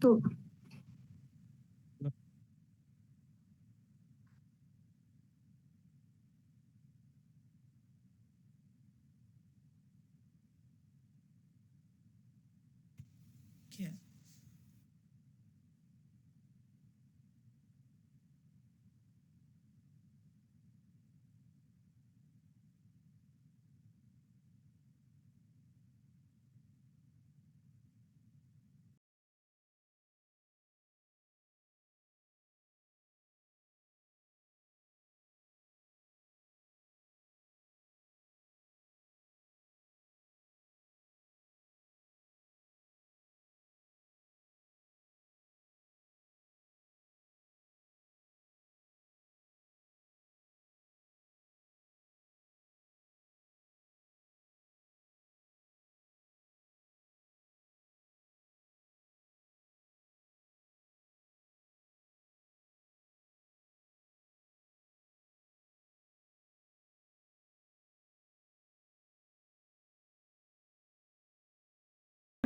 तो क्या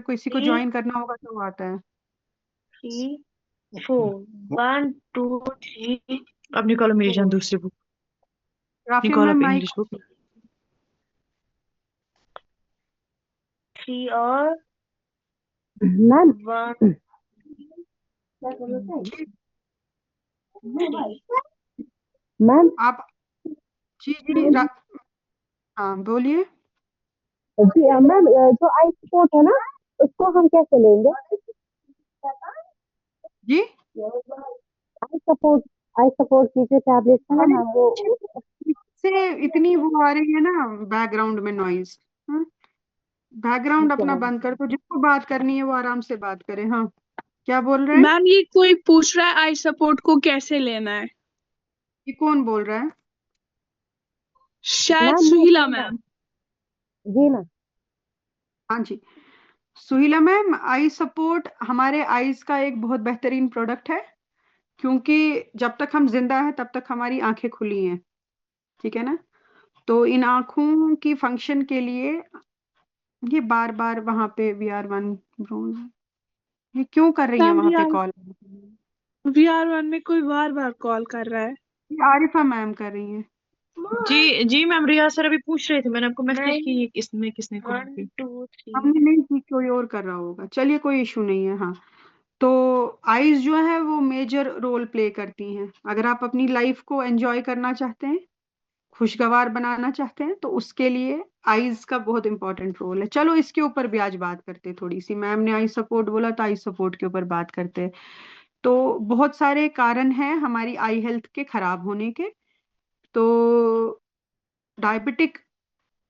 किसी को ज्वाइन करना होगा तो वो आता है। 3 4 1 2 3 अब निकालो मेरी जान दूसरी बुक राफिया निकालो मैम अब माइक। इंग्लिश बुक 3 और मैम 1 जी मैम आप जी जी हाँ बोलिए। जी मैम जो आई सपोर्ट है ना उसको हम कैसे लेंगे? जी आई सपोर्ट की जो टैबलेट है ना अरे मैम वो से इतनी वो आ रही है ना बैकग्राउंड में नॉइज। बैकग्राउंड ठीक है अपना मैम। बंद कर, तो जिसको बात करनी है वो आराम से बात करे। हाँ क्या बोल रहे हैं? मैम ये कोई पूछ रहा है आई सपोर्ट को कैसे लेना है। ये कौन बोल रहा है? शायद मैम सुहिला मैम। जी मैम। हाँ जी सुहीला मैम, आई सपोर्ट हमारे आईज का एक बहुत बेहतरीन प्रोडक्ट है, क्योंकि जब तक हम जिंदा हैं तब तक हमारी आंखें खुली हैं। ठीक है ना? तो इन आंखों की फंक्शन के लिए ये बार बार वहां पे VR1 ये क्यों कर रही है मैम वहां पे कॉल? VR1 में कोई बार बार कॉल कर रहा है। ये आरिफा मैम कर रही है। जी जी मैम रिया सर अभी पूछ रहे थे मैंने आपको मैसेज की इसमें किसने कॉल 1 की 2 3 हमने नहीं की, कोई और कर रहा होगा। चलिए कोई इशू नहीं है। हाँ तो आईज जो है वो मेजर रोल प्ले करती हैं। अगर आप अपनी लाइफ को एंजॉय करना चाहते हैं, खुशगवार बनाना चाहते हैं, तो उसके लिए आईज का बहुत इंपॉर्टेंट रोल है। चलो इसके ऊपर भी आज बात करते हैं थोड़ी सी। मैम ने आई सपोर्ट बोला तो आई सपोर्ट के ऊपर बात करते हैं। तो बहुत सारे कारण हैं हमारी आई हेल्थ के खराब होने के। तो डायबिटिक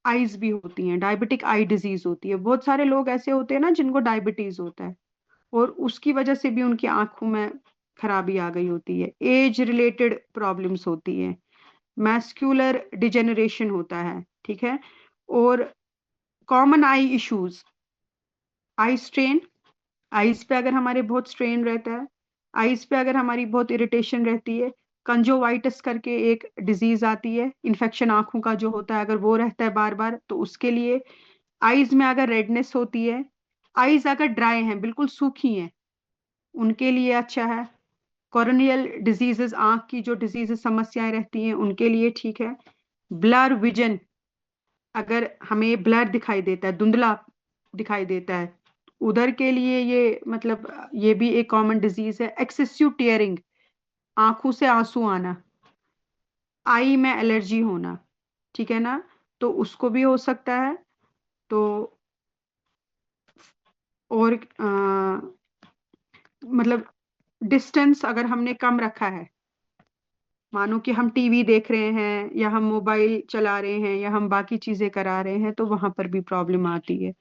आईज भी होती हैं, डायबिटिक आई डिजीज होती है। बहुत सारे लोग ऐसे होते हैं ना जिनको डायबिटीज होता है, और उसकी वजह से भी उनकी आंखों में खराबी आ गई होती है। एज रिलेटेड प्रॉब्लम्स होती है, मैस्कुलर डिजेनरेशन होता है। ठीक है? और कॉमन आई इश्यूज, आई स्ट्रेन, आईज पे अगर हमारे बहुत स्ट्रेन रहता है, आईज पे अगर हमारी बहुत इरिटेशन रहती है, कंजोवाइटिस करके एक डिजीज आती है, इन्फेक्शन आंखों का जो होता है, अगर वो रहता है बार बार, तो उसके लिए आईज में अगर रेडनेस होती है, आईज अगर ड्राई हैं, बिल्कुल सूखी हैं, उनके लिए अच्छा है। कॉर्नियल डिजीजेस, आंख की जो डिजीजेस समस्याएं रहती हैं उनके लिए ठीक है। ब्लर विजन, अगर हमें ब्लर दिखाई देता है, धुंधला दिखाई देता है, उधर के लिए ये मतलब ये भी एक कॉमन डिजीज है। एक्सेसिव टीयरिंग, आंखों से आंसू आना, आई में एलर्जी होना, ठीक है ना, तो उसको भी हो सकता है। तो और मतलब डिस्टेंस अगर हमने कम रखा है, मानो कि हम टीवी देख रहे हैं या हम मोबाइल चला रहे हैं या हम बाकी चीजें करा रहे हैं, तो वहां पर भी प्रॉब्लम आती है।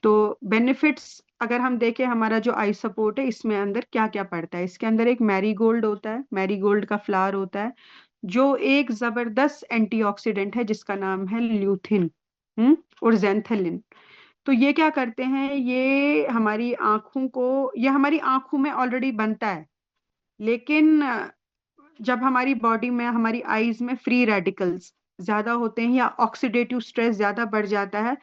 तो बेनिफिट्स अगर हम देखें, हमारा जो आई सपोर्ट है इसमें अंदर क्या क्या पड़ता है। इसके अंदर एक मैरीगोल्ड होता है, मैरीगोल्ड का फ्लावर होता है, जो एक जबरदस्त एंटीऑक्सीडेंट है जिसका नाम है ल्यूथिन और जेंथेलिन। तो ये क्या करते हैं, ये हमारी आंखों को, ये हमारी आंखों में ऑलरेडी बनता है, लेकिन जब हमारी बॉडी में, हमारी आईज में फ्री रेडिकल्स ज्यादा होते हैं या ऑक्सीडेटिव स्ट्रेस ज्यादा बढ़ जाता है,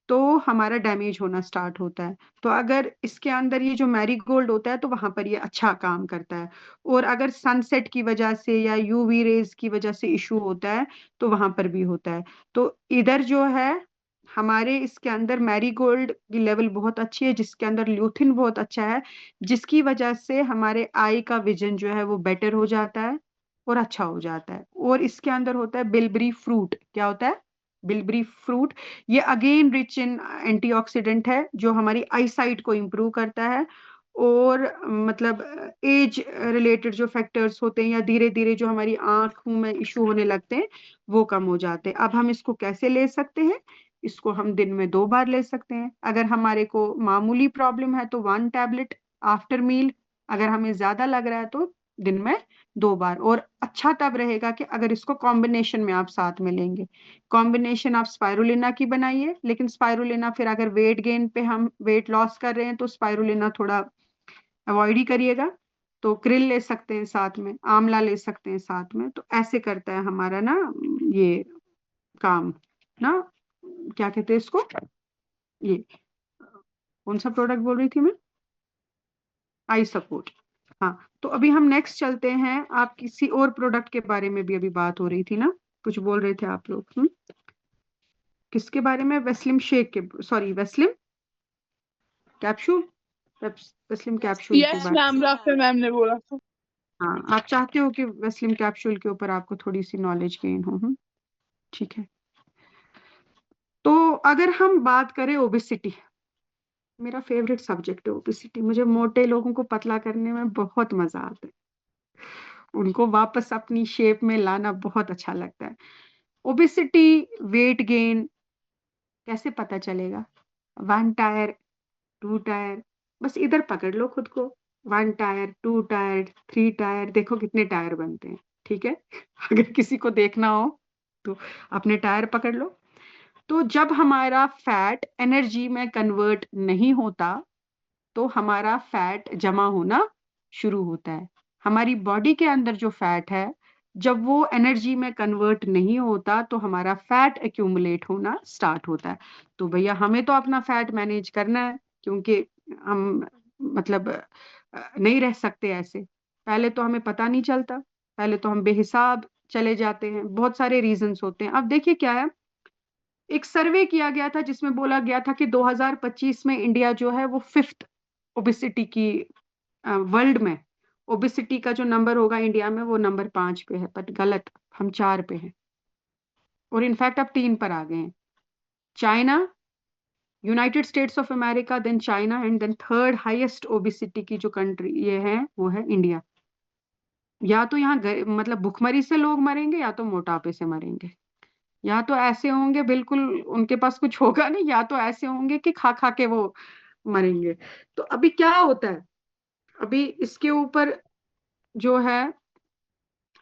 तो हमारा डैमेज होना स्टार्ट होता है। तो अगर इसके अंदर ये जो मैरीगोल्ड होता है तो वहां पर ये अच्छा काम करता है। और अगर सनसेट की वजह से या यूवी रेज की वजह से इशू होता है तो वहां पर भी होता है। तो इधर जो है हमारे इसके अंदर मैरीगोल्ड की लेवल बहुत अच्छी है, जिसके अंदर ल्यूथिन बहुत अच्छा है, जिसकी वजह से हमारे आई का विजन जो है वो बेटर हो जाता है और अच्छा हो जाता है। और इसके अंदर होता है बिलबरी फ्रूट। क्या होता है? बिलबरी फ्रूट। ये अगेन रिच इन एंटीऑक्सीडेंट है जो हमारी आई साइट को इम्प्रूव करता है। और मतलब एज रिलेटेड जो फैक्टर्स होते हैं या धीरे धीरे जो हमारी आंखों में इशू होने लगते हैं वो कम हो जाते हैं। अब हम इसको कैसे ले सकते हैं? इसको हम दिन में 2 बार ले सकते हैं। अगर हमारे को मामूली प्रॉब्लम है तो 1 टैबलेट आफ्टर मील। अगर हमें ज्यादा लग रहा है तो दिन में 2 बार। और अच्छा तब रहेगा कि अगर इसको कॉम्बिनेशन में आप साथ में लेंगे। कॉम्बिनेशन आप स्पाइरुलिना की बनाइए, लेकिन स्पाइरुलिना फिर अगर वेट गेन पे हम वेट लॉस कर रहे हैं तो स्पाइरुलिना थोड़ा अवॉइड ही करिएगा। तो krill ले सकते हैं साथ में, आंवला ले सकते हैं साथ में। तो ऐसे करता है हमारा ना ये काम ना। क्या कहते हैं इसको? ये कौन सा प्रोडक्ट बोल रही थी मैं? I support. हाँ। तो अभी हम नेक्स्ट चलते हैं। आप किसी और प्रोडक्ट के बारे में भी अभी बात हो रही थी ना, कुछ बोल रहे थे आप लोग। किसके बारे में? वेस्लिम शेक के, sorry Weslim capsule. Weslim capsule के यस बारे मैम, डॉक्टर मैम ने बोला था। हाँ, आप चाहते हो कि वेस्लिम कैप्सूल के ऊपर आपको थोड़ी सी नॉलेज गेन हो। ठीक है। तो अगर हम बात करें ओबेसिटी, मेरा फेवरेट सब्जेक्ट है ओबेसिटी। मुझे मोटे लोगों को पतला करने में बहुत मजा आता है, उनको वापस अपनी शेप में लाना बहुत अच्छा लगता है। ओबेसिटी, वेट गेन कैसे पता चलेगा? 1 टायर, 2 टायर, बस इधर पकड़ लो खुद को। 1 टायर, 2 टायर, 3 टायर, देखो कितने टायर बनते हैं। ठीक है। अगर किसी को देखना हो तो अपने टायर पकड़ लो। तो जब हमारा फैट एनर्जी में कन्वर्ट नहीं होता तो हमारा फैट जमा होना शुरू होता है। हमारी बॉडी के अंदर जो फैट है, जब वो एनर्जी में कन्वर्ट नहीं होता तो हमारा फैट एक्यूमुलेट होना स्टार्ट होता है। तो भैया हमें तो अपना फैट मैनेज करना है, क्योंकि हम मतलब नहीं रह सकते ऐसे। पहले तो हमें पता नहीं चलता, पहले तो हम बेहिसाब चले जाते हैं। बहुत सारे रीजंस होते हैं। अब देखिए क्या है, एक सर्वे किया गया था जिसमें बोला गया था कि 2025 में इंडिया जो है वो 5th ओबिसिटी की वर्ल्ड में। ओबिसिटी का जो नंबर होगा इंडिया में वो नंबर 5 पे है, पर गलत, हम 4 पे हैं। और इनफैक्ट अब 3 पर आ गए हैं। China, United States of America, then China, and then third highest obesity की जो कंट्री ये है वो है इंडिया। या तो यहाँ मतलब भुखमरी से लोग मरेंगे या तो मोटापे से मरेंगे। या तो ऐसे होंगे बिल्कुल उनके पास कुछ होगा नहीं, या तो ऐसे होंगे कि खा खा के वो मरेंगे। तो अभी क्या होता है, अभी इसके ऊपर जो है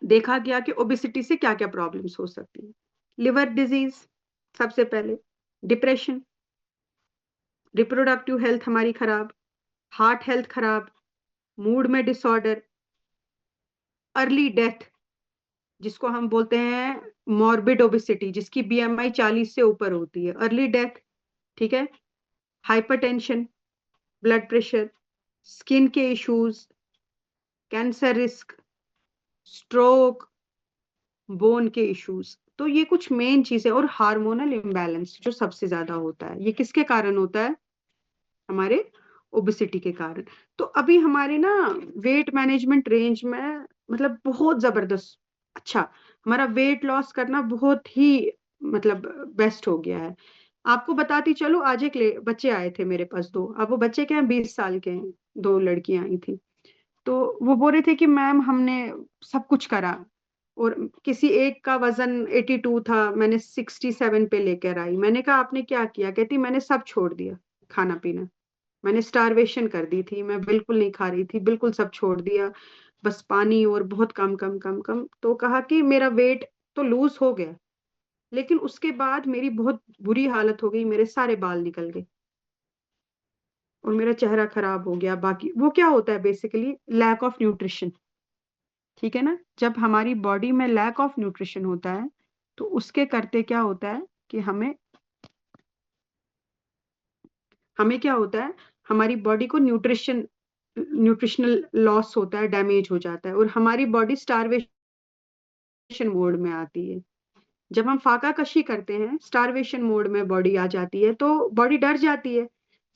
देखा गया कि ओबेसिटी से क्या क्या प्रॉब्लम्स हो सकती है। लिवर डिजीज सबसे पहले, डिप्रेशन, रिप्रोडक्टिव हेल्थ हमारी खराब, हार्ट हेल्थ खराब, मूड में डिसऑर्डर, अर्ली डेथ जिसको हम बोलते हैं मॉर्बिड ओबेसिटी, जिसकी बीएमआई 40 से ऊपर होती है, अर्ली डेथ। ठीक है। हाइपरटेंशन, ब्लड प्रेशर, स्किन के issues, cancer risk, stroke, bone के इश्यूज। तो ये कुछ मेन चीजें। और हार्मोनल इम्बैलेंस जो सबसे ज्यादा होता है, ये किसके कारण होता है? हमारे ओबेसिटी के कारण। तो अभी हमारे ना वेट मैनेजमेंट रेंज में मतलब बहुत जबरदस्त अच्छा, हमारा वेट लॉस करना बहुत ही मतलब बेस्ट हो गया है। आपको बताती चलो, आज एक बच्चे आए थे मेरे पास, 2। अब वो बच्चे क्या हैं, 20 साल के हैं। 2 लड़कियां आई थी। तो वो बोल रहे थे कि मैम हमने सब कुछ करा और किसी एक का वजन 82 था, मैंने 67 पे लेकर आई। मैंने कहा आपने क्या किया? कहती मैंने सब छोड़ दिया, खाना पीना। मैंने स्टारवेशन कर दी थी, मैं बिल्कुल नहीं खा रही थी, बिल्कुल सब छोड़ दिया, बस पानी और बहुत कम कम कम कम। तो कहा कि मेरा वेट तो लूज हो गया, लेकिन उसके बाद मेरी बहुत बुरी हालत हो गई, मेरे सारे बाल निकल गए और मेरा चेहरा खराब हो गया। बाकी वो क्या होता है, बेसिकली लैक ऑफ न्यूट्रिशन। ठीक है ना। जब हमारी बॉडी में लैक ऑफ न्यूट्रिशन होता है तो उसके करते क्या होता है कि हमें हमें क्या होता है, हमारी बॉडी को न्यूट्रिशनल लॉस होता है, डैमेज हो जाता है, और हमारी बॉडी स्टारवेशन मोड में आती है। जब हम फाका कशी करते हैं, स्टारवेशन मोड में बॉडी आ जाती है, तो बॉडी डर जाती है।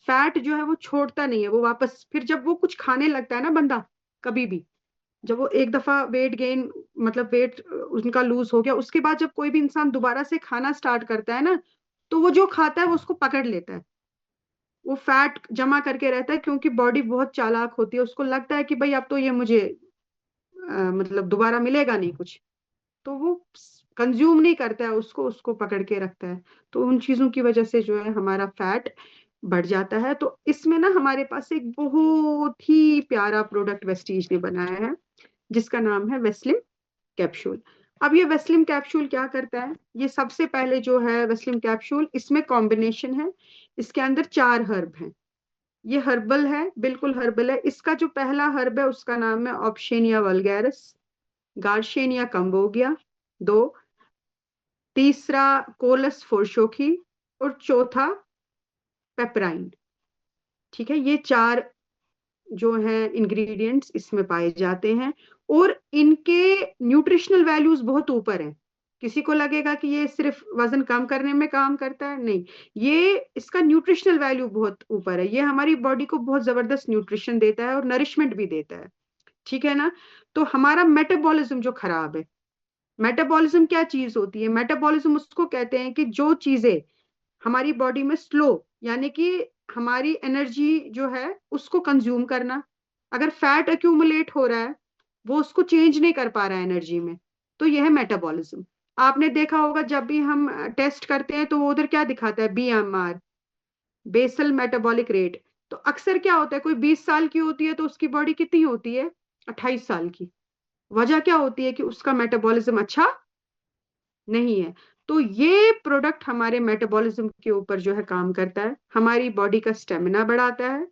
फैट जो है वो छोड़ता नहीं है, वो वापस फिर जब वो कुछ खाने लगता है ना बंदा, कभी भी जब वो एक दफा वेट गेन, मतलब वेट उनका लूज हो गया, उसके बाद जब कोई भी इंसान दोबारा से खाना स्टार्ट करता है ना, तो वो जो खाता है वो उसको पकड़ लेता है, वो फैट जमा करके रहता है, क्योंकि बॉडी बहुत चालाक होती है, उसको लगता है कि भाई अब तो ये मुझे मतलब दोबारा मिलेगा नहीं कुछ, तो वो कंज्यूम नहीं करता है उसको, उसको पकड़ के रखता है। तो उन चीजों की वजह से जो है हमारा फैट बढ़ जाता है। तो इसमें ना हमारे पास एक बहुत ही प्यारा प्रोडक्ट वेस्टीज ने बनाया है, जिसका नाम है वेस्लिम कैप्सूल। अब ये वेस्लिम कैप्सूल क्या करता है, ये सबसे पहले जो है वेस्लिम कैप्सूल, इसमें कॉम्बिनेशन है, इसके अंदर 4 हर्ब हैं। ये हर्बल है, बिल्कुल हर्बल है। इसका जो पहला हर्ब है उसका नाम है ऑप्शेनिया वल्गैरिस, गार्शेनिया कंबोगिया, 2, तीसरा कोलस फोर्शोकी, और चौथा पेपराइन। ठीक है, ये 4 जो है इंग्रेडिएंट्स इसमें पाए जाते हैं, और इनके न्यूट्रिशनल वैल्यूज बहुत ऊपर हैं। किसी को लगेगा कि ये सिर्फ वजन कम करने में काम करता है, नहीं, ये इसका न्यूट्रिशनल वैल्यू बहुत ऊपर है। ये हमारी बॉडी को बहुत जबरदस्त न्यूट्रिशन देता है और नरिशमेंट भी देता है। ठीक है ना। तो हमारा मेटाबॉलिज्म जो खराब है, मेटाबॉलिज्म क्या चीज होती है, मेटाबॉलिज्म उसको कहते हैं कि जो चीजें हमारी बॉडी में स्लो, यानी कि हमारी एनर्जी जो है उसको कंज्यूम करना, अगर फैट एक्यूमुलेट हो रहा है, वो उसको चेंज नहीं कर पा रहा है एनर्जी में, तो यह है मेटाबॉलिज्म। आपने देखा होगा जब भी हम टेस्ट करते हैं तो वो उधर क्या दिखाता है, BMR, बेसल मेटाबॉलिक रेट। तो अक्सर क्या होता है, कोई 20 साल की होती है तो उसकी बॉडी कितनी होती है, 28 साल की। वजह क्या होती है कि उसका मेटाबॉलिज्म अच्छा नहीं है। तो ये प्रोडक्ट हमारे मेटाबॉलिज्म के ऊपर जो है काम करता है, हमारी बॉडी का स्टेमिना बढ़ाता है,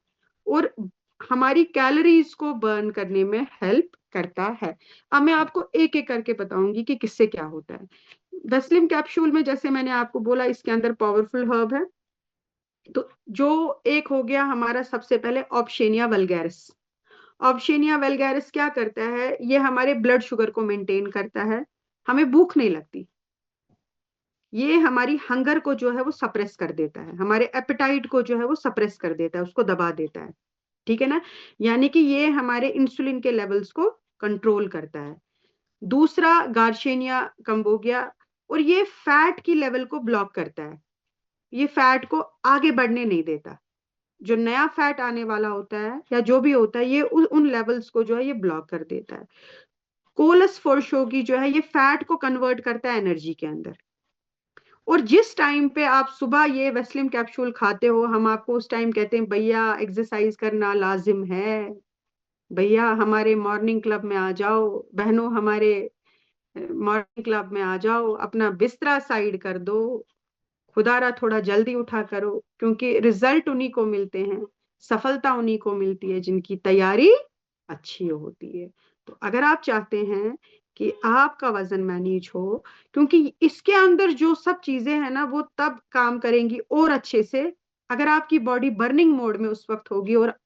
और हमारी कैलोरीज को बर्न करने में हेल्प करता है। अब मैं आपको एक एक करके बताऊंगी कि किससे क्या होता है। वेस्लिम कैप्सूल में जैसे मैंने आपको बोला, इसके अंदर पावरफुल हर्ब है। तो जो एक हो गया हमारा, सबसे पहले ऑप्शेनिया वल्गैरिस। ऑप्शेनिया वल्गैरिस क्या करता है, ये हमारे ब्लड शुगर को मेंटेन करता है, हमें भूख नहीं लगती। ये हमारी हंगर को जो है वो सप्रेस कर देता है, हमारे एपेटाइट को जो है वो सप्रेस कर देता है, उसको दबा देता है। ठीक है ना। यानी कि ये हमारे इंसुलिन के लेवल्स को कंट्रोल करता है। दूसरा गार्शेनिया कंबोगिया, और ये फैट की लेवल को ब्लॉक करता है, ये फैट को आगे बढ़ने नहीं देता। जो नया फैट आने वाला होता है या जो भी होता है, ये उन लेवल्स को जो है ये ब्लॉक कर देता है। कोलस फोर्शोगी जो है, ये फैट को कन्वर्ट करता है एनर्जी के अंदर। और जिस टाइम पे आप सुबह ये वेस्लिम कैप्सूल खाते हो, हम आपको उस टाइम कहते हैं भैया एक्सरसाइज करना लाजिम है, भैया हमारे मॉर्निंग क्लब में आ जाओ, बहनों हमारे मॉर्निंग क्लब में आ जाओ, अपना बिस्तरा साइड कर दो, खुदारा थोड़ा जल्दी उठा करो, क्योंकि रिजल्ट उन्हीं को मिलते हैं, सफलता उन्हीं को मिलती है जिनकी तैयारी अच्छी होती है। तो अगर आप चाहते हैं कि आपका वजन मैनेज हो, क्योंकि इसके अंदर जो सब चीजें हैं ना वो तब काम करेंगी और अच्छे से, अगर आपकी बॉडी बर्निंग मोड में उस वक्त होगी, और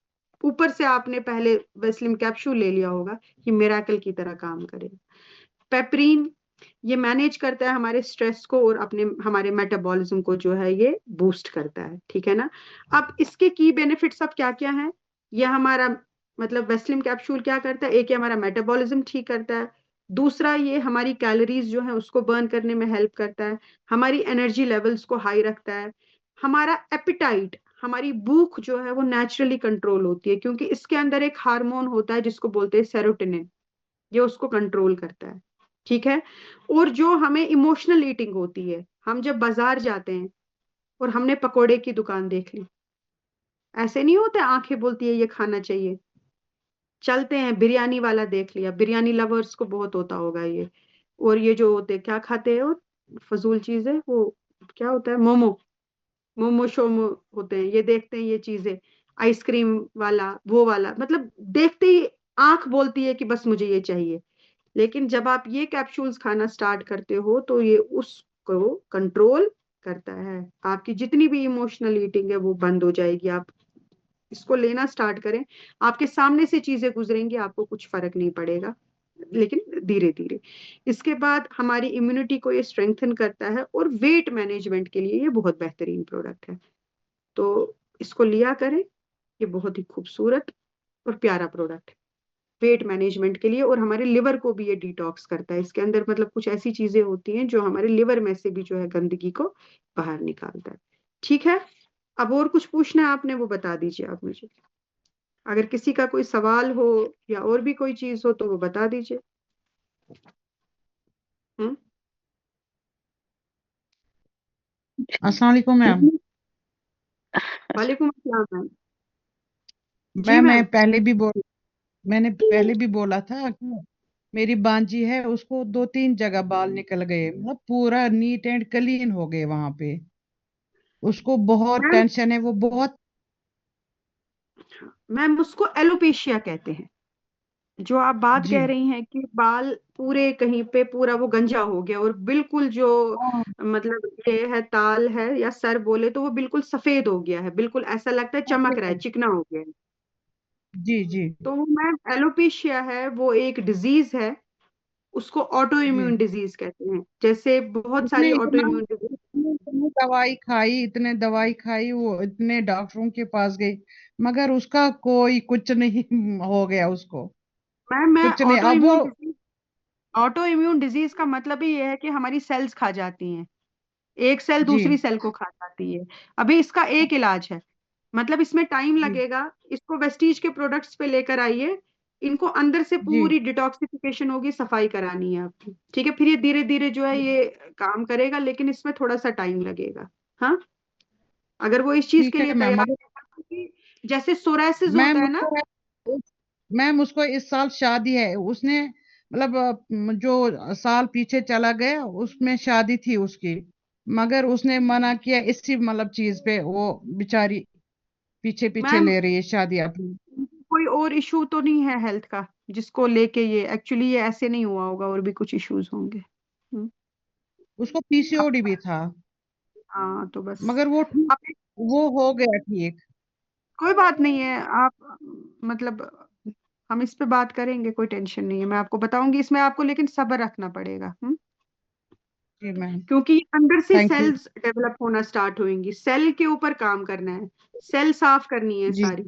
ऊपर से आपने पहले वेस्लिम कैप्सूल ले लिया होगा, कि मिराकल की तरह काम करेगा। पेपरीन, ये मैनेज करता है हमारे स्ट्रेस को, और अपने हमारे मेटाबॉलिज्म को जो है ये बूस्ट करता है। ठीक है ना। अब इसके की बेनिफिट्स अब क्या क्या हैं, ये हमारा मतलब वेस्लिम कैप्सूल क्या करता है, एक ये हमारा मेटाबॉलिज्म ठीक करता है, दूसरा ये हमारी कैलोरीज जो है उसको बर्न करने में हेल्प करता है, हमारी एनर्जी लेवल्स को हाई रखता है, हमारा एपिटाइट, हमारी भूख जो है वो नेचुरली कंट्रोल होती है, क्योंकि इसके अंदर एक हार्मोन होता है जिसको बोलते हैं सेरोटोनिन, ये उसको कंट्रोल करता है। ठीक है। और जो हमें इमोशनल ईटिंग होती है, हम जब बाजार जाते हैं और हमने पकोड़े की दुकान देख ली, ऐसे नहीं होता आंखें बोलती है ये खाना चाहिए, चलते हैं बिरयानी वाला देख लिया, बिरयानी लवर्स को बहुत होता होगा ये, और ये जो होते क्या खाते हैं, और फजूल चीज है वो, क्या होता है, मोमो, मोमो शोमो होते हैं, ये देखते हैं ये चीजें, आइसक्रीम वाला वो वाला, मतलब देखते ही आंख बोलती है कि बस मुझे ये चाहिए। लेकिन जब आप ये कैप्सूल्स खाना स्टार्ट करते हो तो ये उसको कंट्रोल करता है। आपकी जितनी भी इमोशनल ईटिंग है वो बंद हो जाएगी। आप इसको लेना स्टार्ट करें, आपके सामने से चीजें गुजरेंगी, आपको कुछ फर्क नहीं पड़ेगा, लेकिन धीरे धीरे। इसके बाद हमारी इम्यूनिटी को ये स्ट्रेंथन करता है, और वेट मैनेजमेंट के लिए ये बहुत बेहतरीन प्रोडक्ट है। तो इसको लिया करें, ये बहुत ही खूबसूरत और प्यारा प्रोडक्ट है वेट मैनेजमेंट के लिए। और हमारे लिवर को भी ये डिटॉक्स करता है। इसके अंदर मतलब कुछ ऐसी चीजें होती हैं जो हमारे लिवर में से भी जो है गंदगी को बाहर निकालता है। ठीक है, अब और कुछ पूछना है आपने वो बता दीजिए आप मुझे। अगर किसी का कोई सवाल हो या और भी कोई चीज हो तो वो बता दीजिए। हम्म। अस्सलाम वालेकुम मैम। वालेकुम अस्सलाम मैम। जी मैम मैम। मैंने पहले भी बोला था कि मेरी बांजी है, उसको 2-3 जगह बाल निकल गए, मतलब पूरा नीट एंड क्लीन हो गए वहां पे। उसको बहुत मैम टेंशन है, वो बहुत। मैम उसको एलोपेशिया कहते हैं। जो आप बात जी। कह रही हैं कि बाल पूरे कहीं पे पूरा वो गंजा हो गया, और बिल्कुल जो हाँ, मतलब ये है ताल है या सर बोले तो वो बिल्कुल सफेद हो गया है, बिल्कुल ऐसा लगता है चमक रहा है, चिकना हो गया है। जी जी तो वो मैम एलोपेशिया है, वो एक डिजीज है। उसको ऑटो जी। इम्यून डिजीज कहते हैं, जैसे बहुत उसने सारी ऑटो इतना इम्यून डिजीज। इतनी दवाई खाई, इतने दवाई खाई, वो इतने डॉक्टरों के पास गई, मगर उसका कोई कुछ नहीं हो गया उसको। मैम मैं कुछ नहीं ऑटो अब वो। Immune disease, auto immune disease का मतलब ही ये है कि हमारी सेल्स खा जाती हैं, एक सेल जी दूसरी सेल को खा जाती है। अभी इसका एक इलाज है, मतलब इसमें टाइम जी लगेगा। इसको वेस्टीज के प्रोडक्ट्स पे लेकर आइए, इनको अंदर से जी। पूरी डिटॉक्सिफिकेशन होगी, सफाई करानी है आपकी। ठीक है, फिर ये धीरे धीरे जो है ये काम करेगा, लेकिन इसमें थोड़ा सा टाइम लगेगा। हाँ, अगर वो इस चीज ठीक के है लिए मैम, तैयार मगर है, क्योंकि जैसे सोरासिस होता मैम है ना। मैम उसको इस साल शादी है, उसने मतलब जो साल पीछे चला गया उसमें शादी थी उसकी, मगर उसने मना किया इसी मतलब चीज पे, वो बेचारी पीछे पीछे मैम ले रही है शादी अपनी। कोई और इशू तो नहीं है हेल्थ का जिसको लेके ये एक्चुअली ये ऐसे नहीं हुआ होगा, और भी कुछ इश्यूज होंगे। उसको पीसीओडी अब भी था, हाँ तो बस मगर वो ठीक, आप, वो हो गया ठीक। कोई बात नहीं है। आप मतलब हम इस पे बात करेंगे, कोई टेंशन नहीं है, मैं आपको बताऊंगी इसमें, आपको लेकिन सब्र रखना पड़ेगा। जी मैम। क्योंकि ये अंदर से थैंक यू। सेल्स डेवलप होना स्टार्ट होंगी, सेल के ऊपर काम करना है, सेल साफ करनी है जी। सारी।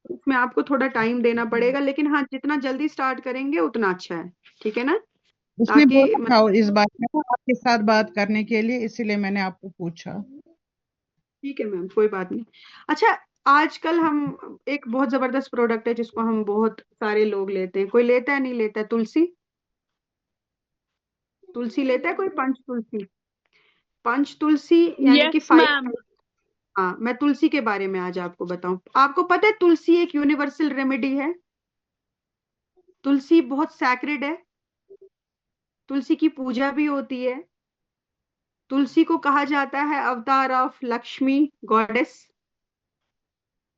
इसमें आपको थोड़ा टाइम देना पड़ेगा, लेकिन हाँ जितना जल्दी स्टार्ट करेंगे उतना अच्छा है। ठीक है ना, उसने ताकि बोला था इस बात में आपके साथ बात करने के लिए, इसीलिए मैंने आपको पूछा। ठीक है मैम, कोई बात नहीं। अच्छा, आजकल हम एक बहुत जबरदस्त प्रोडक्ट है जिसको हम बहुत सारे लोग लेते हैं, कोई लेता है नहीं लेता है, तुलसी। तुलसी लेता है कोई, पंच तुलसी। पंच तुलसी यानी कि यस 5। मैम। हाँ, मैं तुलसी के बारे में आज आपको बताऊं। आपको पता है तुलसी एक यूनिवर्सल रेमेडी है, तुलसी बहुत सैक्रेड है, तुलसी की पूजा भी होती है। तुलसी को कहा जाता है अवतार ऑफ लक्ष्मी, गॉडेस।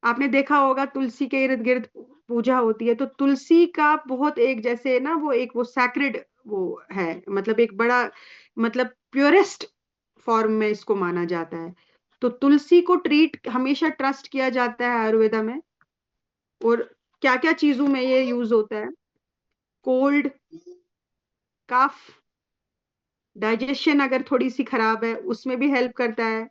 आपने देखा होगा तुलसी के इर्द गिर्द पूजा होती है। तो तुलसी का बहुत एक जैसे ना वो एक वो सैक्रेड वो है, मतलब एक बड़ा मतलब प्योरेस्ट फॉर्म में इसको माना जाता है। तो तुलसी को ट्रीट हमेशा ट्रस्ट किया जाता है आयुर्वेदा में। और क्या क्या चीजों में ये यूज होता है, कोल्ड, कफ, डाइजेशन अगर थोड़ी सी खराब है उसमें भी हेल्प करता है,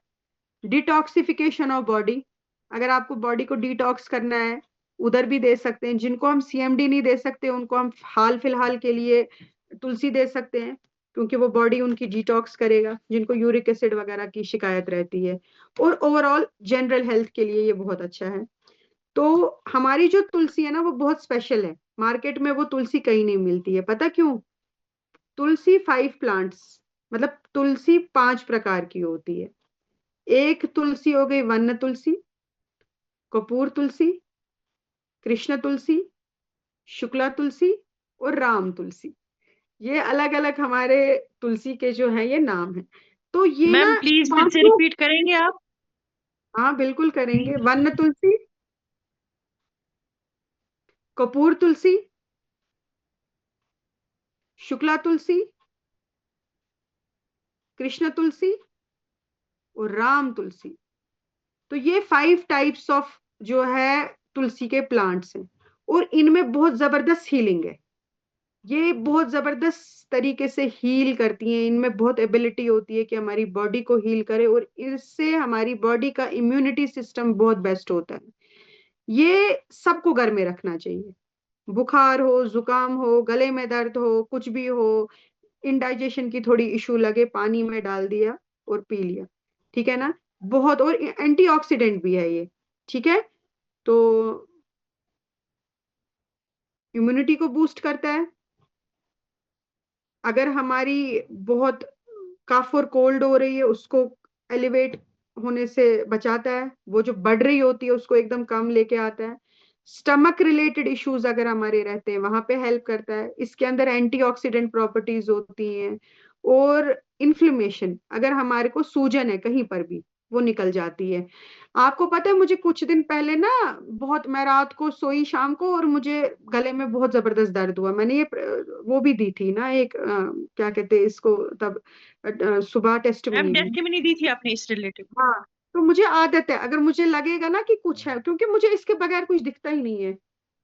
डिटॉक्सिफिकेशन ऑफ बॉडी, अगर आपको बॉडी को डिटॉक्स करना है उधर भी दे सकते हैं। जिनको हम सीएमडी नहीं दे सकते उनको हम हाल फिलहाल के लिए तुलसी दे सकते हैं, क्योंकि वो बॉडी उनकी डिटॉक्स करेगा, जिनको यूरिक एसिड वगैरह की शिकायत रहती है। और ओवरऑल जनरल हेल्थ के लिए ये बहुत अच्छा है। तो हमारी जो तुलसी है ना वो बहुत स्पेशल है, मार्केट में वो तुलसी कहीं नहीं मिलती है, पता क्यों? तुलसी 5 प्लांट्स, मतलब तुलसी 5 प्रकार की होती है। एक तुलसी हो गई वन तुलसी, कपूर तुलसी, कृष्ण तुलसी, शुक्ला तुलसी, और राम तुलसी। ये अलग अलग हमारे तुलसी के जो हैं ये नाम है। तो ये मैम ना प्लीज फिर से पांचों। रिपीट करेंगे आप? हाँ बिल्कुल करेंगे। वन तुलसी, कपूर तुलसी, शुक्ला तुलसी, कृष्ण तुलसी, और राम तुलसी। तो ये 5 टाइप्स ऑफ जो है तुलसी के प्लांट्स हैं, और इनमें बहुत जबरदस्त हीलिंग है। ये बहुत जबरदस्त तरीके से हील करती हैं, इनमें बहुत एबिलिटी होती है कि हमारी बॉडी को हील करे, और इससे हमारी बॉडी का इम्यूनिटी सिस्टम बहुत बेस्ट होता है। ये सबको घर में रखना चाहिए। बुखार हो, जुकाम हो, गले में दर्द हो, कुछ भी हो, इंडाइजेशन की थोड़ी इशू लगे, पानी में डाल दिया और पी लिया, ठीक है ना। बहुत, और एंटीऑक्सीडेंट भी है ये, ठीक है। तो इम्यूनिटी को बूस्ट करता है। अगर हमारी बहुत कफ और कोल्ड हो रही है, उसको एलिवेट होने से बचाता है। वो जो बढ़ रही होती है उसको एकदम कम लेके आता है। स्टमक रिलेटेड इश्यूज अगर हमारे रहते हैं वहां पे हेल्प करता है। इसके अंदर एंटीऑक्सीडेंट प्रॉपर्टीज होती हैं। और इन्फ्लेमेशन, अगर हमारे को सूजन है कहीं पर भी, वो निकल जाती है। आपको पता है, मुझे कुछ दिन पहले ना, बहुत, मैं रात को सोई शाम को और मुझे गले में बहुत जबरदस्त दर्द हुआ। मैंने ये वो भी दी थी ना एक क्या कहते हैं इसको तब, सुबह टेस्टिमोनी दी। टेस्टिमनी दी थी आपने इस रिलेटेड? हाँ, तो मुझे आदत है, अगर मुझे लगेगा ना कि कुछ है, क्योंकि मुझे इसके बगैर कुछ दिखता ही नहीं है।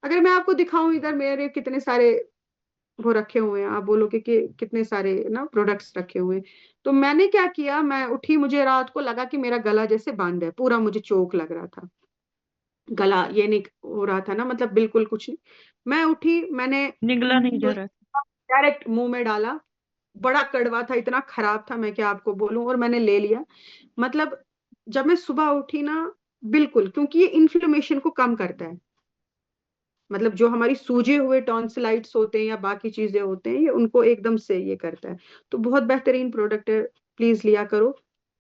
अगर मैं आपको दिखाऊं, इधर मेरे कितने सारे वो रखे हुए हैं, आप बोलोगे कि कितने सारे ना प्रोडक्ट्स रखे हुए हैं। तो मैंने क्या किया, मैं उठी, मुझे रात को लगा कि मेरा गला जैसे बंद है, पूरा मुझे चोक लग रहा था, गला ये नहीं हो रहा था ना, मतलब बिल्कुल कुछ नहीं। मैं उठी, मैंने निगला नहीं जा रहा था। डायरेक्ट मुंह में डाला। बड़ा कड़वा था, इतना खराब था, मैं क्या आपको बोलूं, और मैंने ले लिया। मतलब जब मैं सुबह उठी ना, बिल्कुल, क्योंकि ये इन्फ्लेमेशन को कम करता है। मतलब जो हमारी सूजे हुए टॉन्सिलाइट्स होते हैं या बाकी चीजें होते हैं, ये उनको एकदम से ये करता है। तो बहुत बेहतरीन प्रोडक्ट है, प्लीज लिया करो,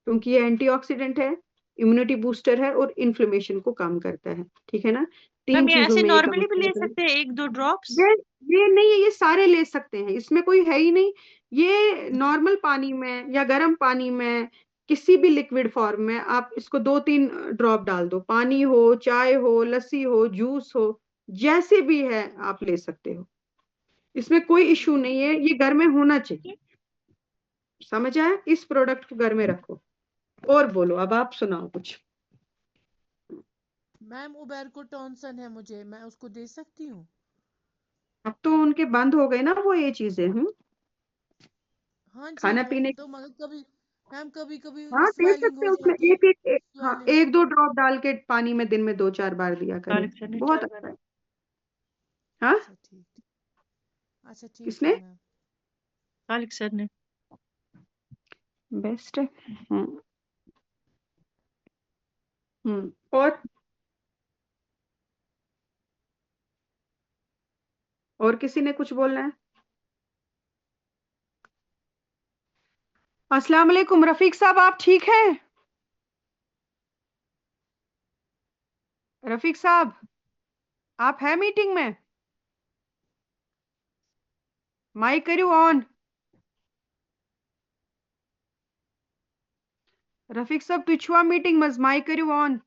क्योंकि ये एंटीऑक्सीडेंट है, इम्यूनिटी बूस्टर है, और इन्फ्लेमेशन को कम करता है, ठीक है ना। मैम 3 ये चीजों ऐसे में ये कम नॉर्मली भी ले करता है। सकते हैं 1-2 ड्रॉप्स? ये ये नहीं है, ये सारे ले सकते हैं, इसमें कोई है ही नहीं। ये नॉर्मल पानी में या गर्म पानी में, किसी भी लिक्विड फॉर्म में आप इसको 2-3 ड्रॉप डाल दो, पानी हो, चाय हो, लस्सी हो, जूस हो, जैसे भी है आप ले सकते हो। इसमें कोई इशू नहीं है, ये घर में होना चाहिए। समझ आया? इस प्रोडक्ट को घर में रखो। और बोलो, अब आप सुनाओ कुछ। मैम उबेर को टॉन्सन है मुझे, मैं उसको दे सकती हूँ? अब तो उनके बंद हो गए ना वो ये चीजें। हाँ जी, खाना वो पीने। तो मगर कभी मैम कभी कभी हाँ, दे स्वेलिंग सकते हो हैं उसमें, जाती है, हाँ, स्वेलिंग। 1-2 ड्रॉप डाल के पानी में दिन में 2-4 बार दिया करें, तारिक सर ने बहुत अच्छा है। हाँ, अच्छा ठीक, अच्छा ठीक है किसने? मैम। तारिक सर ने। बेस्ट है। हम्म। और किसी ने कुछ बोलना है? अस्सलाम वालेकुम रफीक साहब, आप ठीक हैं? रफीक साहब, आप है मीटिंग में? माइक करियो ऑन। रफीक साहब, तुझ छुआ मीटिंग मज माइक करियो ऑन।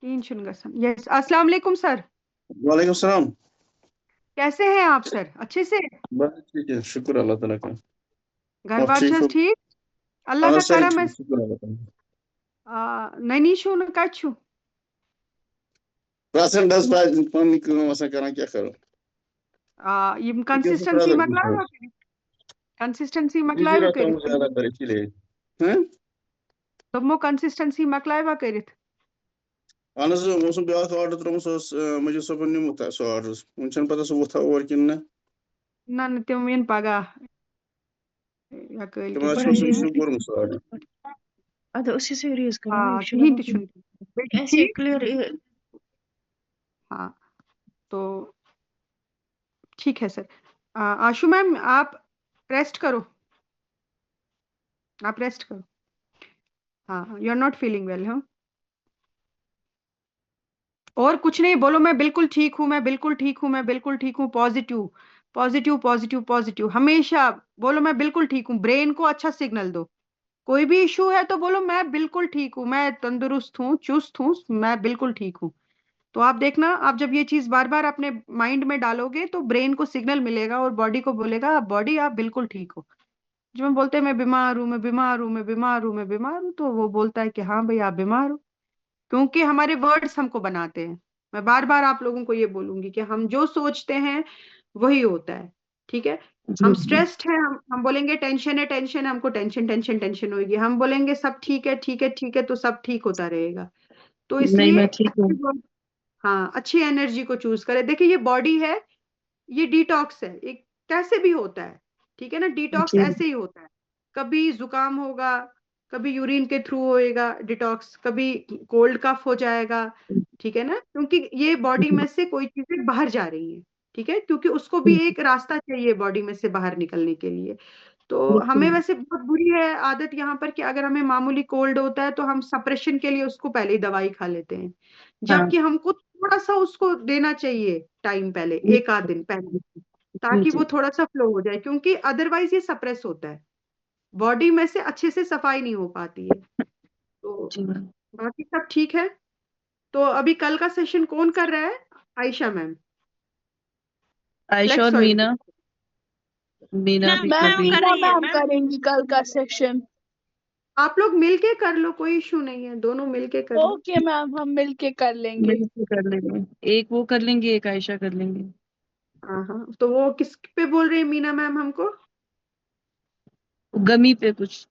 तीन शुन गसन। यस, अस्सलाम वालेकुम सर। वालेकुम सलाम। कैसे हैं आप सर? अच्छे से? बस ठीक है, शुक्र अल्लाह ताला का। घर और बार ठीक हो? सब ठीक? अल्लाह हाँ का सारी करम है। ठीक, शुक्र अल्लाह ताला। ननी शू न कछु। Prasen das bei panic वसा करा क्या करो। यम लेकिन से कंसिस्टेंसी ज्यादा कुछ मकलावा, है। कंसिस्टेंसी बिजी मकलावा रहता हूँ करित। ज्यादातर इसीलिए। हैं? तमो कंसिस्टेंसी मकलावा करित। अन मौसम ब्याक ऑर्डर त्रुम सो मुझे सब निमुत सो ऑर्डर उनचन पता सो वथा और किन ना न तम इन पगा या कल तुम के आज बड़ा छुन सो ये दिन। Issue core so order. अद उसी से यूज करो ना, ये कहीं ना छुन। ऐसे ठीक। क्लियर। हाँ, तो ठीक है सर। आशु मैम, आप रेस्ट करो, आप रेस्ट करो। हाँ, you are not feeling well, हाँ? और कुछ नहीं बोलो, मैं बिल्कुल ठीक हूँ, मैं बिल्कुल ठीक हूँ, मैं बिल्कुल ठीक हूँ। पॉजिटिव, पॉजिटिव, पॉजिटिव, पॉजिटिव हमेशा बोलो, मैं बिल्कुल ठीक हूँ। ब्रेन को अच्छा सिग्नल दो। कोई भी इशू है तो बोलो मैं बिल्कुल ठीक हूँ, मैं तंदुरुस्त हूँ, चुस्त हूँ, मैं बिल्कुल ठीक हूँ। तो आप देखना, आप जब ये चीज बार बार अपने माइंड में डालोगे तो ब्रेन को सिग्नल मिलेगा और बॉडी को बोलेगा, बॉडी आप बिल्कुल ठीक हो। जो हम बोलते हैं मैं बीमार हूँ, मैं बीमार हूँ, मैं बीमार हूँ, मैं बीमार हूँ, तो वो बोलता है कि हाँ भाई आप बीमार हो, क्योंकि हमारे वर्ड्स हमको बनाते हैं। मैं बार बार आप लोगों को ये बोलूंगी कि हम जो सोचते हैं वही होता है। ठीक है, हम स्ट्रेस्ड हैं, हम बोलेंगे टेंशन है, टेंशन है, हमको टेंशन टेंशन टेंशन होगी। हम बोलेंगे सब ठीक है, ठीक है, ठीक है, तो सब ठीक होता रहेगा। तो नहीं, इसलिए मैं ठीक हूँ। हाँ, अच्छी एनर्जी को चूज करें। देखिए ये बॉडी है, ये डिटॉक्स है, एक कैसे भी होता है। ठीक है ना, डिटॉक्स जी ऐसे ही होता है। कभी जुकाम होगा, कभी यूरिन के थ्रू होएगा डिटॉक्स, कभी कोल्ड कफ हो जाएगा। ठीक है ना, क्योंकि ये बॉडी में से कोई चीजें बाहर जा रही हैं। ठीक है, क्योंकि उसको भी एक रास्ता चाहिए बॉडी में से बाहर निकलने के लिए। तो हमें वैसे बहुत बुरी है आदत यहाँ पर कि अगर हमें मामूली कोल्ड होता है तो हम सप्रेशन के लिए उसको पहले ही दवाई खा लेते हैं, हाँ जबकि हमको थोड़ा सा उसको देना चाहिए टाइम, पहले एक आध दिन पहले, जी ताकि जी वो थोड़ा सा फ्लो हो जाए, क्योंकि अदरवाइज ये सप्रेस होता है, बॉडी में से अच्छे से सफाई नहीं हो पाती है। तो जी मैम। बाकी सब ठीक है। तो अभी कल का सेशन कौन कर रहा है? आयशा मैम, आयशा और फ्लेक्स ऑयल। मीना, मीना भी कर मैम रही है। मीना मैम करेंगी कल का सेक्शन। आप लोग मिलके कर लो, कोई इशू नहीं है, दोनों मिलके कर लो। ओके मैम, हम मिलके कर लेंगे। मिलकर कर लेंगे, एक वो कर लेंगे, एक आयशा कर लेंगे। हाँ हाँ, तो वो किस पे बोल रही है मीना मैम हमको? गमी पे कुछ,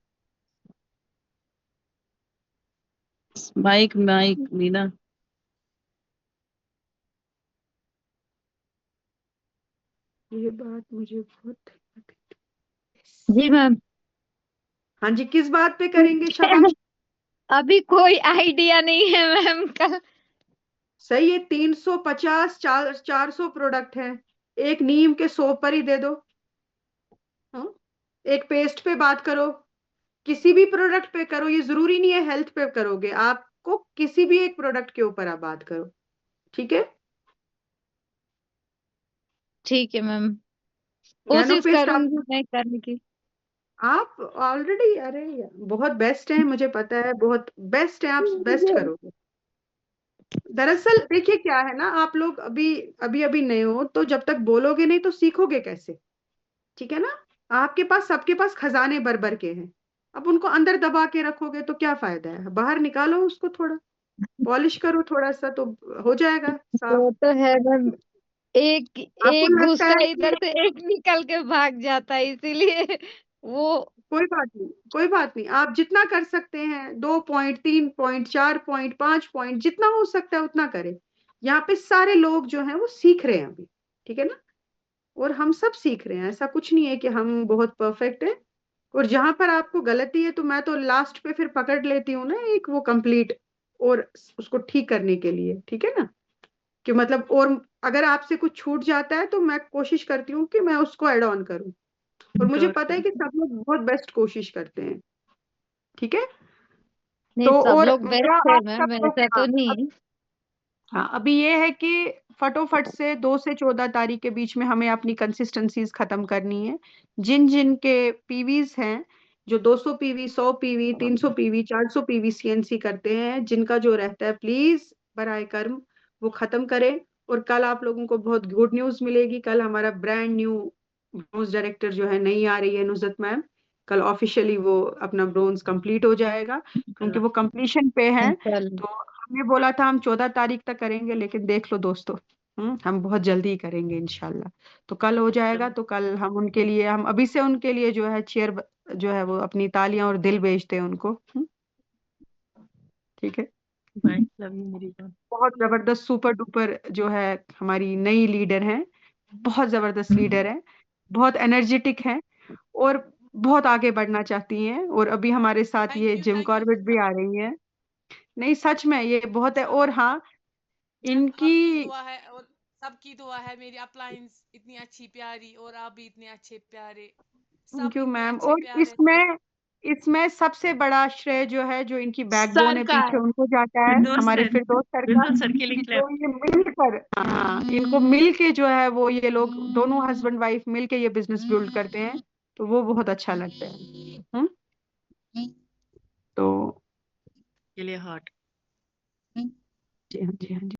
माइक माइक मीना। ये बात मुझे बहुत। जी मैम। हाँ जी, किस बात पे करेंगे शाबाश? अभी कोई आइडिया नहीं है मैम का। सही है, 350 400 प्रोडक्ट हैं, एक नीम के सोप पर ही दे दो। हाँ, एक पेस्ट पे बात करो, किसी भी प्रोडक्ट पे करो, ये जरूरी नहीं है हेल्थ पे करोगे, आपको किसी भी एक प्रोडक्ट के ऊपर आप बात करो। ठीक है, ठीक है मैम, नैनो कोशिश पेस्ट आप करूंगी मैं करने की। ऑलरेडी, अरे यार, बहुत बेस्ट है, मुझे पता है बहुत बेस्ट है, आप बेस्ट करोगे। दरअसल देखिए क्या है ना, आप लोग अभी अभी अभी नए हो, तो जब तक बोलोगे नहीं तो सीखोगे कैसे? ठीक है ना, आपके पास, सबके पास खजाने भर भर के हैं, अब उनको अंदर दबा के रखोगे तो क्या फायदा है? बाहर निकालो उसको, थोड़ा पॉलिश करो थोड़ा सा, तो हो जाएगा साफ। वो तो है मैम, एक आपको एक लगता गुस्सा है इधर कि से एक निकल के भाग जाता है, इसीलिए वो। कोई बात नहीं, कोई बात नहीं, आप जितना कर सकते हैं, 2 पॉइंट, 3 पॉइंट, 4 पॉइंट, 5 पॉइंट, जितना हो सकता है उतना करें। यहाँ पे सारे लोग जो हैं वो सीख रहे हैं अभी। ठीक है ना, और हम सब सीख रहे हैं, ऐसा कुछ नहीं है कि हम बहुत परफेक्ट हैं। और जहां पर आपको गलती है तो मैं तो लास्ट पे फिर पकड़ लेती हूँ ना, एक वो कंप्लीट और उसको ठीक करने के लिए। ठीक है ना, कि मतलब, और अगर आपसे कुछ छूट जाता है तो मैं कोशिश करती हूँ कि मैं उसको ऐड ऑन करूँ, और मुझे पता है कि सब लोग बहुत बेस्ट कोशिश करते हैं। ठीक है, नहीं, तो सब और लोग मेरा बेस्ट है आप सब मैम, लोग, ऐसा तो नहीं है। हाँ, अभी ये है कि फटोफट से 2 से 14 तारीख के बीच में हमें अपनी कंसिस्टेंसीज खत्म करनी है। जिन जिन के पीवीज हैं, जो 200 PV, 100 PV, 300 PV, 400 PV CNC करते हैं, जिनका जो रहता है, प्लीज बराए कर्म वो खत्म करें। और कल आप लोगों को बहुत गुड न्यूज मिलेगी। कल हमारा ब्रांड न्यू ब्रोंज डायरेक्टर जो है, नहीं आ रही है नुसरत मैम, कल ऑफिशियली वो अपना ब्रोंज कंप्लीट हो जाएगा, क्योंकि वो कंप्लीशन पे है। इंशाल्लाह। तो हमने बोला था हम 14 तारीख तक करेंगे, लेकिन देख लो दोस्तों, हम बहुत जल्दी ही करेंगे इंशाल्लाह। तो कल हो जाएगा, तो कल हम उनके लिए, हम अभी से उनके लिए जो है चेयर, जो है वो अपनी तालियां और दिल भेजते हैं उनको। ठीक है, लव यू मेरी जान। बहुत जबरदस्त सुपर डुपर जो है हमारी नई लीडर है, बहुत जबरदस्त लीडर है, बहुत एनर्जेटिक है, और बहुत आगे बढ़ना चाहती हैं। और अभी हमारे साथ ये जिम थैंक यू कॉर्बेट भी आ रही हैं। नहीं सच में ये बहुत है। और हाँ, मैम, इनकी, आपकी दुआ है और सबकी दुआ है, मेरी अपलाइंस इतनी अच्छी प्यारी और आप भी इतने अच्छे प्यारे, थैंक सब यू इतने मैम। अच्छे और प्यारे। इसमें इसमें सबसे बड़ा श्रेय जो है, जो इनकी बैकबोन सर है का पीछे, है। उनको जाता है, फिरदौस हमारे सर, फिरदौस सर का। फिरदौस सर के लिए कि क्लैप। जो ये मिलकर, हाँ, इनको मिल के जो है वो, ये लोग दोनों हस्बैंड वाइफ मिल के ये बिजनेस बिल्ड करते हैं, तो वो बहुत अच्छा लगता है। तो के लिए हार्ट। जी हाँ, जी हाँ, जी।